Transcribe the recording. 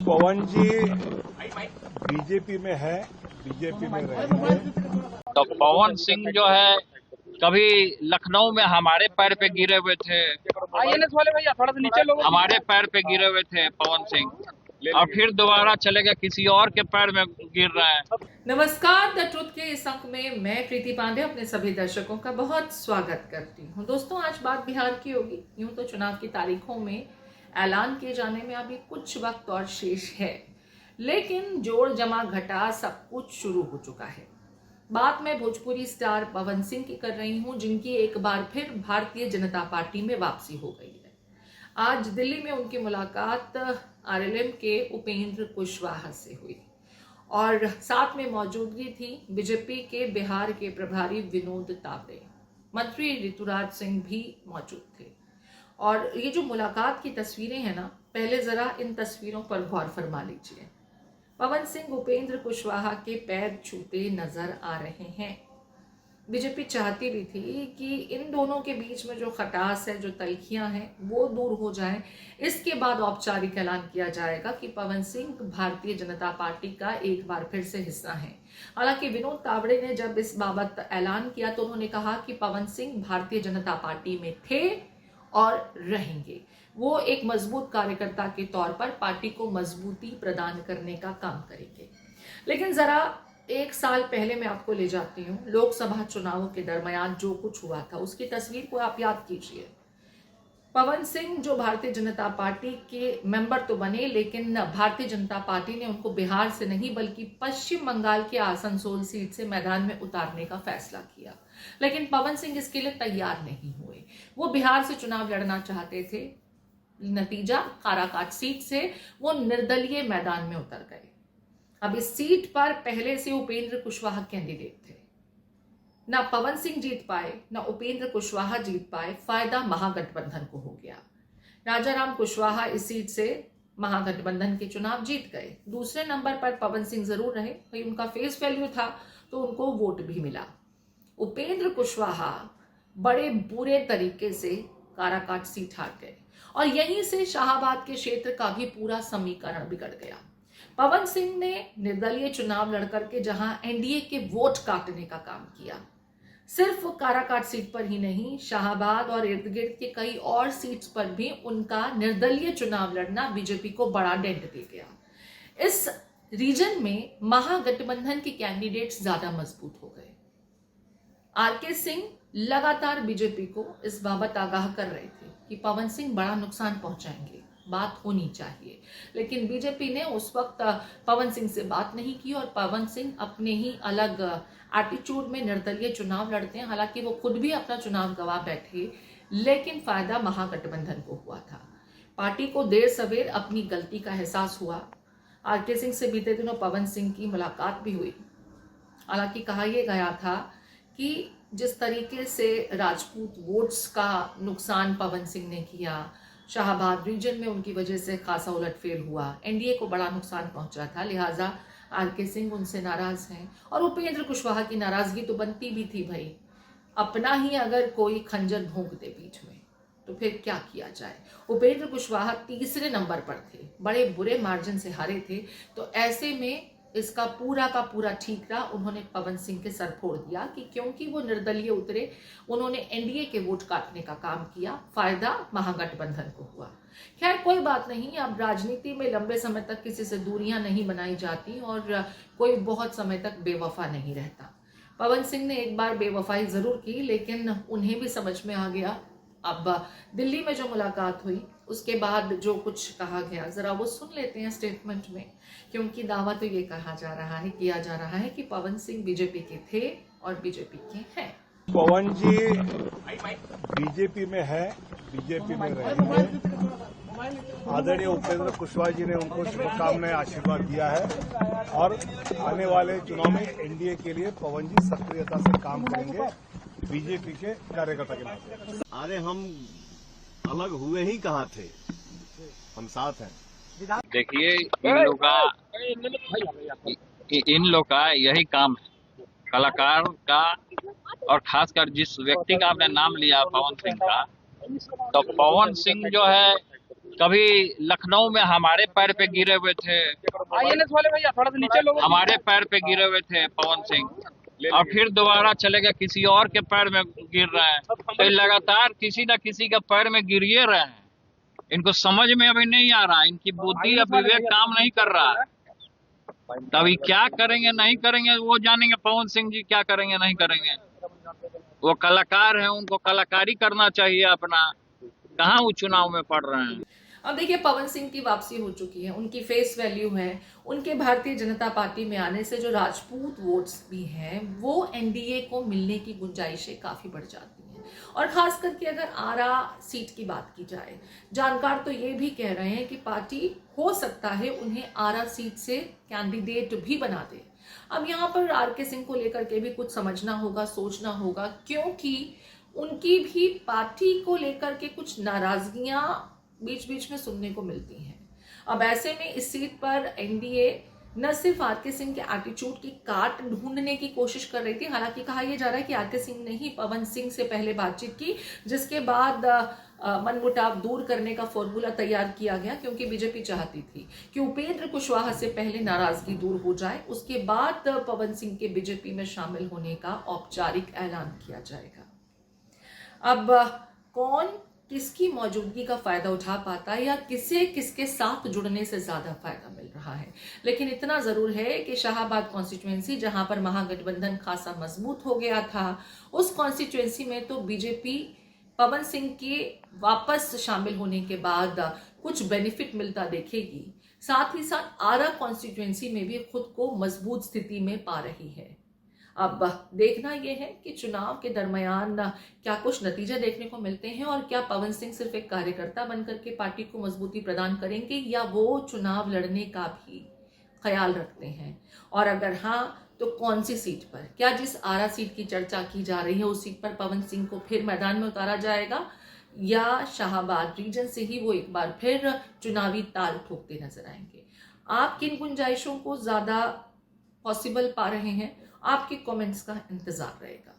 पवन जी BJP में है, BJP में रहेंगे। तो पवन सिंह जो है कभी लखनऊ में हमारे पैर पे गिरे हुए थे, आईएनएस वाले भैया थोड़ा सा नीचे लोगों हमारे पैर पे गिरे हुए थे पवन सिंह, और फिर दोबारा चले गए किसी और के पैर में गिर रहे हैं। नमस्कार, द ट्रुथ के इस अंक में मैं प्रीति पांडे अपने सभी दर्शकों का बहुत स्वागत करती हूँ। दोस्तों, आज बात बिहार की होगी। यूं तो चुनाव की तारीखों में ऐलान किए जाने में अभी कुछ वक्त और शेष है, लेकिन जोड़ जमा घटा सब कुछ शुरू हो चुका है। बात मैं भोजपुरी स्टार पवन सिंह की कर रही हूँ, जिनकी एक बार फिर भारतीय जनता पार्टी में वापसी हो गई है। आज दिल्ली में उनकी मुलाकात आरएलएम के उपेंद्र कुशवाहा से हुई और साथ में मौजूदगी थी बीजेपी के बिहार के प्रभारी विनोद तावड़े, मंत्री ऋतुराज सिंह भी मौजूद थे। और ये जो मुलाकात की तस्वीरें हैं ना, पहले जरा इन तस्वीरों पर गौर फरमा लीजिए। पवन सिंह उपेंद्र कुशवाहा के पैर छूते नजर आ रहे हैं। बीजेपी चाहती भी थी कि इन दोनों के बीच में जो खटास है, जो तल्खियां हैं, वो दूर हो जाए। इसके बाद औपचारिक ऐलान किया जाएगा कि पवन सिंह भारतीय जनता पार्टी का एक बार फिर से हिस्सा हैं। हालांकि विनोद तावड़े ने जब इस बाबत ऐलान किया तो उन्होंने कहा कि पवन सिंह भारतीय जनता पार्टी में थे और रहेंगे। वो एक मजबूत कार्यकर्ता के तौर पर पार्टी को मजबूती प्रदान करने का काम करेंगे। लेकिन जरा एक साल पहले मैं आपको ले जाती हूँ। लोकसभा चुनावों के दरमियान जो कुछ हुआ था उसकी तस्वीर को आप याद कीजिए। पवन सिंह जो भारतीय जनता पार्टी के मेंबर तो बने, लेकिन भारतीय जनता पार्टी ने उनको बिहार से नहीं बल्कि पश्चिम बंगाल के आसनसोल सीट से मैदान में उतारने का फैसला किया। लेकिन पवन सिंह इसके लिए तैयार नहीं हुए। वो बिहार से चुनाव लड़ना चाहते थे। नतीजा, काराकाट सीट से वो निर्दलीय मैदान में उतर गए। अब इस सीट पर पहले से उपेंद्र कुशवाहा कैंडिडेट थे। ना पवन सिंह जीत पाए, ना उपेंद्र कुशवाहा जीत पाए। फायदा महागठबंधन को हो गया। राजाराम कुशवाहा इस सीट से महागठबंधन के चुनाव जीत गए। दूसरे नंबर पर पवन सिंह जरूर रहे, भाई उनका फेस वैल्यू था तो उनको वोट भी मिला। उपेंद्र कुशवाहा बड़े बुरे तरीके से काराकाट सीट हार गए और यहीं से शाहाबाद के क्षेत्र का भी पूरा समीकरण बिगड़ गया। पवन सिंह ने निर्दलीय चुनाव लड़कर के जहां एनडीए के वोट काटने का काम किया, सिर्फ काराकाट सीट पर ही नहीं, शाहाबाद और इर्द गिर्द के कई और सीट्स पर भी उनका निर्दलीय चुनाव लड़ना बीजेपी को बड़ा डेंट दे गया। इस रीजन में महागठबंधन के कैंडिडेट्स ज्यादा मजबूत हो गए। आरके सिंह लगातार बीजेपी को इस बाबत आगाह कर रहे थे कि पवन सिंह बड़ा नुकसान पहुंचाएंगे, बात होनी चाहिए। लेकिन बीजेपी ने उस वक्त पवन सिंह से बात नहीं की और पवन सिंह अपने ही अलग एटीट्यूड में निर्दलीय चुनाव लड़ते हैं। हालांकि वो खुद भी अपना चुनाव गवा बैठे, लेकिन फायदा महागठबंधन को हुआ था। पार्टी को देर सवेर अपनी गलती का एहसास हुआ। आरके सिंह से बीते दिनों पवन सिंह की मुलाकात भी हुई। हालांकि कहा यह गया था कि जिस तरीके से राजपूत वोट्स का नुकसान पवन सिंह ने किया, शाहाबाद रीजन में उनकी वजह से खासा उलटफेर हुआ, एनडीए को बड़ा नुकसान पहुंचा था, लिहाजा आरके सिंह उनसे नाराज हैं। और उपेंद्र कुशवाहा की नाराजगी तो बनती भी थी, भाई अपना ही अगर कोई खंजर भोंक दे बीच में तो फिर क्या किया जाए। उपेंद्र कुशवाहा तीसरे नंबर पर थे, बड़े बुरे मार्जिन से हारे थे, तो ऐसे में इसका पूरा का पूरा ठीकरा उन्होंने पवन सिंह के सर फोड़ दिया कि क्योंकि वो निर्दलीय उतरे, उन्होंने एनडीए के वोट काटने का काम किया। फायदा महागठबंधन को हुआ। खैर कोई बात नहीं, अब राजनीति में लंबे समय तक किसी से दूरियां नहीं बनाई जाती और कोई बहुत समय तक बेवफा नहीं रहता। पवन सिंह ने एक बार बेवफाई जरूर की, लेकिन उन्हें भी समझ में आ गया। अब दिल्ली में जो मुलाकात हुई उसके बाद जो कुछ कहा गया, जरा वो सुन लेते हैं स्टेटमेंट में, क्योंकि दावा तो ये कहा जा रहा है, किया जा रहा है कि पवन सिंह बीजेपी के थे और बीजेपी के हैं। पवन जी बीजेपी में है, बीजेपी में रहेंगे। आदरणीय उपेंद्र कुशवाहा जी ने उनको शुभकामनाएं, आशीर्वाद दिया है और आने वाले चुनाव में एनडीए के लिए पवन जी सक्रियता से काम करेंगे बीजेपी के कार्यकर्ता के नाते। अरे हम अलग हुए ही कहाँ थे, हम साथ हैं। देखिए, इन लोग का यही काम है, कलाकार का, और खासकर जिस व्यक्ति का आपने नाम लिया पवन सिंह का, तो पवन सिंह जो है कभी लखनऊ में हमारे पैर पे गिरे हुए थे, आईएनएस वाले भैया थोड़ा सा नीचे लोग हमारे पैर पे गिरे हुए थे पवन सिंह, और फिर दोबारा चले गए किसी और के पैर में गिर रहे हैं। तो ये लगातार किसी न किसी के पैर में गिरिए रहे हैं। इनको समझ में अभी नहीं आ रहा, इनकी बुद्धि अब विवेक काम नहीं कर रहा है। तभी क्या करेंगे नहीं करेंगे वो जानेंगे। पवन सिंह जी क्या करेंगे नहीं करेंगे, वो कलाकार हैं, उनको कलाकारी करना चाहिए अपना। कहाँ वो चुनाव में पड़ रहे हैं। अब देखिए, पवन सिंह की वापसी हो चुकी है, उनकी फेस वैल्यू है, उनके भारतीय जनता पार्टी में आने से जो राजपूत वोट्स भी हैं वो एनडीए को मिलने की गुंजाइशें काफी बढ़ जाती हैं। और खास करके अगर आरा सीट की बात की जाए, जानकार तो ये भी कह रहे हैं कि पार्टी हो सकता है उन्हें आरा सीट से कैंडिडेट भी बना दे। अब यहाँ पर आर.के. सिंह को लेकर के भी कुछ समझना होगा, सोचना होगा, क्योंकि उनकी भी पार्टी को लेकर के कुछ नाराजगियां बीच बीच में सुनने को मिलती हैं। अब ऐसे में इस सीट पर एनडीए न सिर्फ आर.के. सिंह के एटीट्यूड की काट ढूंढने की कोशिश कर रही थी, हालांकि कहा यह जा रहा है कि आर.के. सिंह ने ही पवन सिंह से पहले बातचीत की, जिसके बाद मनमुटाव दूर करने का फॉर्मूला तैयार किया गया, क्योंकि बीजेपी चाहती थी कि उपेंद्र कुशवाहा से पहले नाराजगी दूर हो जाए, उसके बाद पवन सिंह के बीजेपी में शामिल होने का औपचारिक ऐलान किया जाएगा। अब कौन किसकी मौजूदगी का फायदा उठा पाता है या किसे किसके साथ जुड़ने से ज्यादा फायदा मिल रहा है, लेकिन इतना जरूर है कि शाहाबाद कॉन्स्टिट्यूएंसी, जहां पर महागठबंधन खासा मजबूत हो गया था, उस कॉन्स्टिट्यूएंसी में तो बीजेपी पवन सिंह के वापस शामिल होने के बाद कुछ बेनिफिट मिलता देखेगी। साथ ही साथ आरा कॉन्स्टिट्यूएंसी में भी खुद को मजबूत स्थिति में पा रही है। अब देखना यह है कि चुनाव के दरमियान क्या कुछ नतीजे देखने को मिलते हैं और क्या पवन सिंह सिर्फ एक कार्यकर्ता बनकर के पार्टी को मजबूती प्रदान करेंगे या वो चुनाव लड़ने का भी ख्याल रखते हैं, और अगर हाँ तो कौन सी सीट पर। क्या जिस आरा सीट की चर्चा की जा रही है उस सीट पर पवन सिंह को फिर मैदान में उतारा जाएगा या शाहाबाद रीजन से ही वो एक बार फिर चुनावी ताल ठोकते नजर आएंगे। आप किन गुंजाइशों को ज्यादा पॉसिबल पा रहे हैं, आपके कमेंट्स का इंतजार रहेगा।